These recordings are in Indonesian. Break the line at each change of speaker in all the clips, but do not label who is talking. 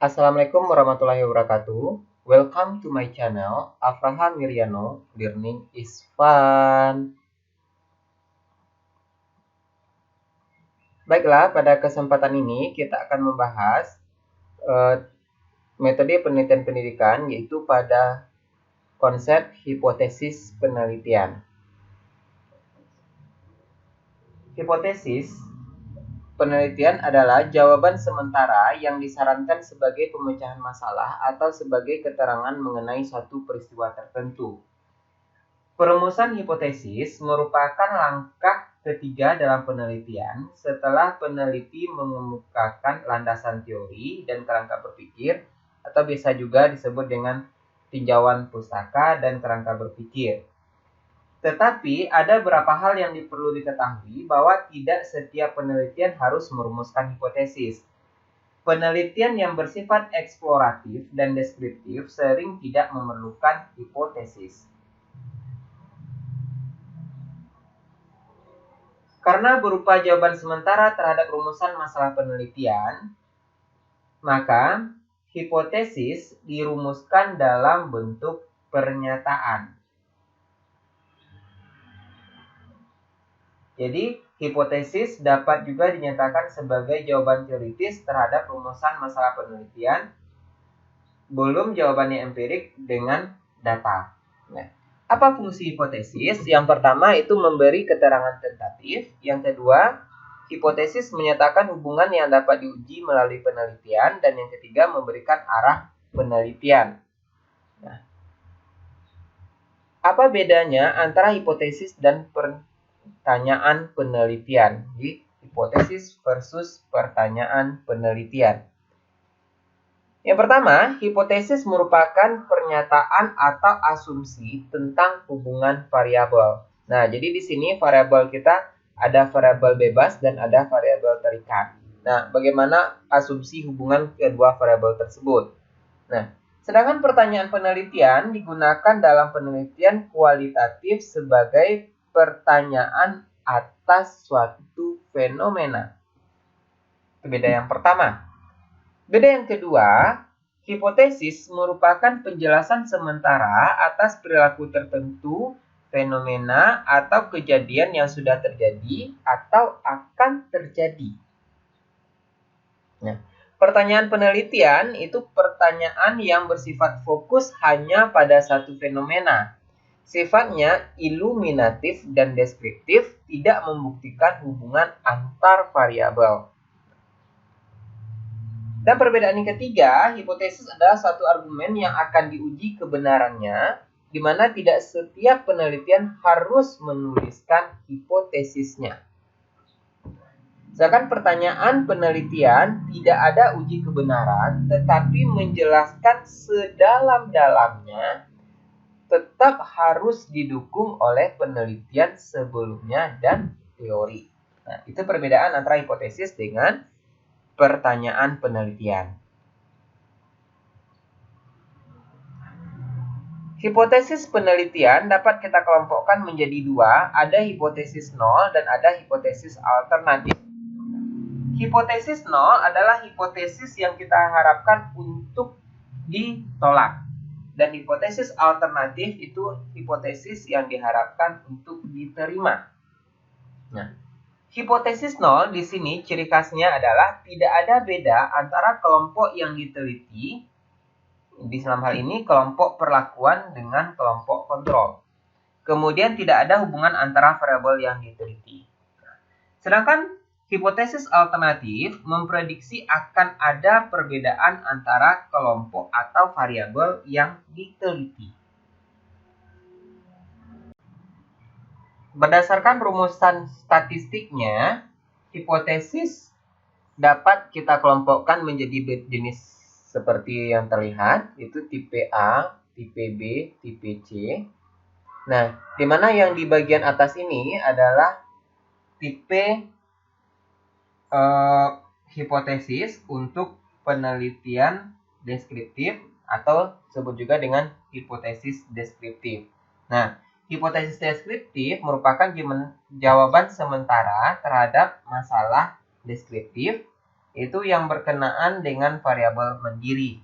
Assalamualaikum warahmatullahi wabarakatuh. Welcome to my channel, Afrahan Miryano. Learning is fun. Baiklah, pada kesempatan ini kita akan membahas metode penelitian pendidikan, yaitu pada konsep hipotesis penelitian. Hipotesis penelitian adalah jawaban sementara yang disarankan sebagai pemecahan masalah atau sebagai keterangan mengenai suatu peristiwa tertentu. Perumusan hipotesis merupakan langkah ketiga dalam penelitian setelah peneliti mengemukakan landasan teori dan kerangka berpikir, atau biasa juga disebut dengan tinjauan pustaka dan kerangka berpikir. Tetapi ada beberapa hal yang perlu diketahui bahwa tidak setiap penelitian harus merumuskan hipotesis. Penelitian yang bersifat eksploratif dan deskriptif sering tidak memerlukan hipotesis. Karena berupa jawaban sementara terhadap rumusan masalah penelitian, maka hipotesis dirumuskan dalam bentuk pernyataan. Jadi, hipotesis dapat juga dinyatakan sebagai jawaban teoritis terhadap rumusan masalah penelitian, belum jawabannya empirik dengan data. Nah, apa fungsi hipotesis? Yang pertama itu memberi keterangan tentatif. Yang kedua, hipotesis menyatakan hubungan yang dapat diuji melalui penelitian. Dan yang ketiga, memberikan arah penelitian. Nah, apa bedanya antara hipotesis dan pertanyaan penelitian? Jadi, hipotesis versus pertanyaan penelitian. Yang pertama, hipotesis merupakan pernyataan atau asumsi tentang hubungan variabel. Nah, jadi di sini variabel kita ada variabel bebas dan ada variabel terikat. Nah, bagaimana asumsi hubungan kedua variabel tersebut? Nah, sedangkan pertanyaan penelitian digunakan dalam penelitian kualitatif sebagai pertanyaan atas suatu fenomena. Itu beda yang pertama. Beda yang kedua, hipotesis merupakan penjelasan sementara atas perilaku tertentu, fenomena, atau kejadian yang sudah terjadi atau akan terjadi. Nah, pertanyaan penelitian itu pertanyaan yang bersifat fokus hanya pada satu fenomena. Sifatnya iluminatif dan deskriptif, tidak membuktikan hubungan antar variabel. Dan perbedaan yang ketiga, hipotesis adalah suatu argumen yang akan diuji kebenarannya, di mana tidak setiap penelitian harus menuliskan hipotesisnya. Sedangkan pertanyaan penelitian tidak ada uji kebenaran, tetapi menjelaskan sedalam-dalamnya tetap harus didukung oleh penelitian sebelumnya dan teori. Nah, itu perbedaan antara hipotesis dengan pertanyaan penelitian. Hipotesis penelitian dapat kita kelompokkan menjadi dua, ada hipotesis nol dan ada hipotesis alternatif. Hipotesis nol adalah hipotesis yang kita harapkan untuk ditolak. Dan hipotesis alternatif itu hipotesis yang diharapkan untuk diterima. Nah, hipotesis nol di sini ciri khasnya adalah tidak ada beda antara kelompok yang diteliti, di dalam hal ini kelompok perlakuan dengan kelompok kontrol. Kemudian tidak ada hubungan antara variabel yang diteliti. Sedangkan hipotesis alternatif memprediksi akan ada perbedaan antara kelompok atau variabel yang diteliti. Berdasarkan rumusan statistiknya, hipotesis dapat kita kelompokkan menjadi jenis seperti yang terlihat, itu tipe A, tipe B, tipe C. Nah, di mana yang di bagian atas ini adalah tipe hipotesis untuk penelitian deskriptif atau disebut juga dengan hipotesis deskriptif. Nah, hipotesis deskriptif merupakan jawaban sementara terhadap masalah deskriptif, itu yang berkenaan dengan variabel mandiri.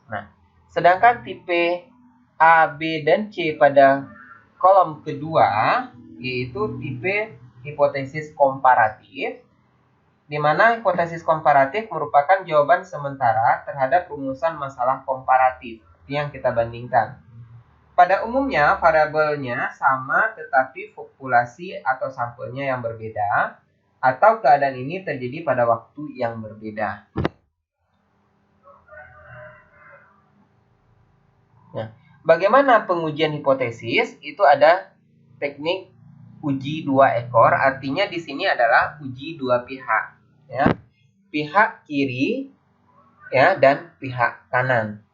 Nah, sedangkan tipe A, B, dan C pada kolom kedua yaitu tipe hipotesis komparatif, di mana hipotesis komparatif merupakan jawaban sementara terhadap rumusan masalah komparatif yang kita bandingkan. Pada umumnya variabelnya sama tetapi populasi atau sampelnya yang berbeda, atau keadaan ini terjadi pada waktu yang berbeda. Nah, bagaimana pengujian hipotesis? Itu ada teknik uji dua ekor, artinya di sini adalah uji dua pihak, ya. Pihak kiri ya dan pihak kanan.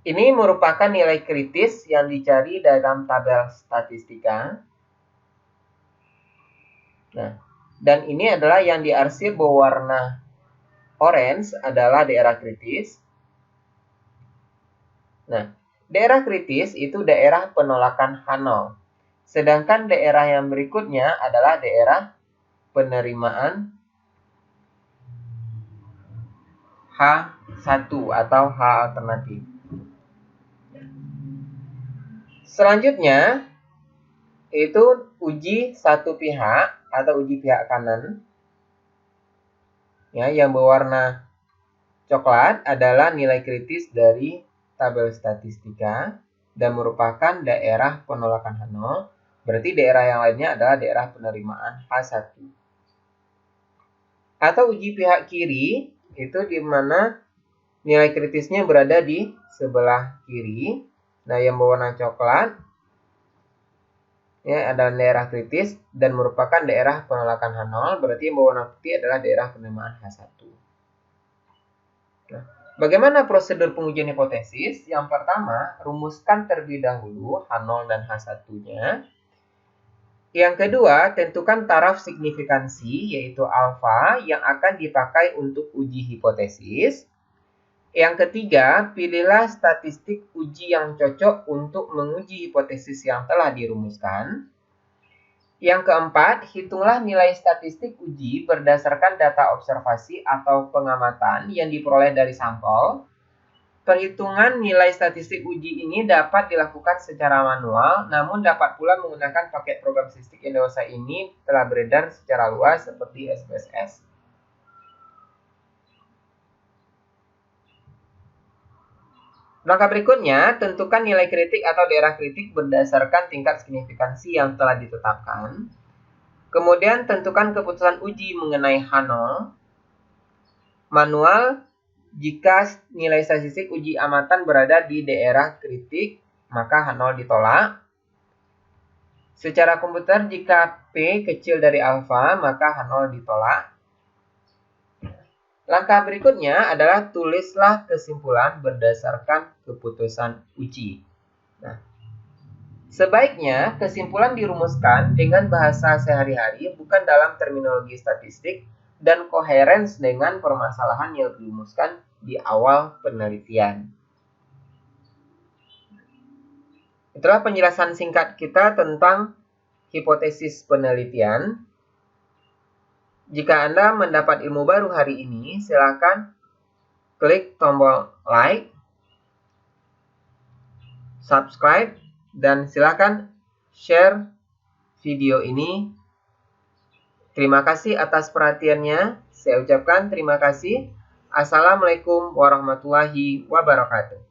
Ini merupakan nilai kritis yang dicari dalam tabel statistika. Nah, dan ini adalah yang diarsir berwarna orange adalah daerah kritis. Nah, daerah kritis itu daerah penolakan H0. Sedangkan daerah yang berikutnya adalah daerah penerimaan H1 atau H alternatif. Selanjutnya, itu uji satu pihak atau uji pihak kanan. Ya, yang berwarna coklat adalah nilai kritis dari tabel statistika dan merupakan daerah penolakan H0. Berarti daerah yang lainnya adalah daerah penerimaan H1. Atau uji pihak kiri, itu di mana nilai kritisnya berada di sebelah kiri. Nah, yang berwarna coklat ya adalah daerah kritis dan merupakan daerah penolakan H0, berarti yang berwarna putih adalah daerah penerimaan H1. Nah, bagaimana prosedur pengujian hipotesis? Yang pertama, rumuskan terlebih dahulu H0 dan H1-nya. Yang kedua, tentukan taraf signifikansi, yaitu alfa, yang akan dipakai untuk uji hipotesis. Yang ketiga, pilihlah statistik uji yang cocok untuk menguji hipotesis yang telah dirumuskan. Yang keempat, hitunglah nilai statistik uji berdasarkan data observasi atau pengamatan yang diperoleh dari sampel. Perhitungan nilai statistik uji ini dapat dilakukan secara manual, namun dapat pula menggunakan paket program statistik yang dewasa ini telah beredar secara luas seperti SPSS. Langkah berikutnya, tentukan nilai kritik atau daerah kritik berdasarkan tingkat signifikansi yang telah ditetapkan. Kemudian, tentukan keputusan uji mengenai H0. Manual, jika nilai statistik uji amatan berada di daerah kritik, maka H0 ditolak. Secara komputer, jika P kecil dari alfa, maka H0 ditolak. Langkah berikutnya adalah tulislah kesimpulan berdasarkan keputusan uji. Nah, sebaiknya kesimpulan dirumuskan dengan bahasa sehari-hari, bukan dalam terminologi statistik, dan koheren dengan permasalahan yang dirumuskan di awal penelitian. Itulah penjelasan singkat kita tentang hipotesis penelitian. Jika Anda mendapat ilmu baru hari ini, silakan klik tombol like, subscribe, dan silakan share video ini. Terima kasih atas perhatiannya. Saya ucapkan terima kasih. Assalamualaikum warahmatullahi wabarakatuh.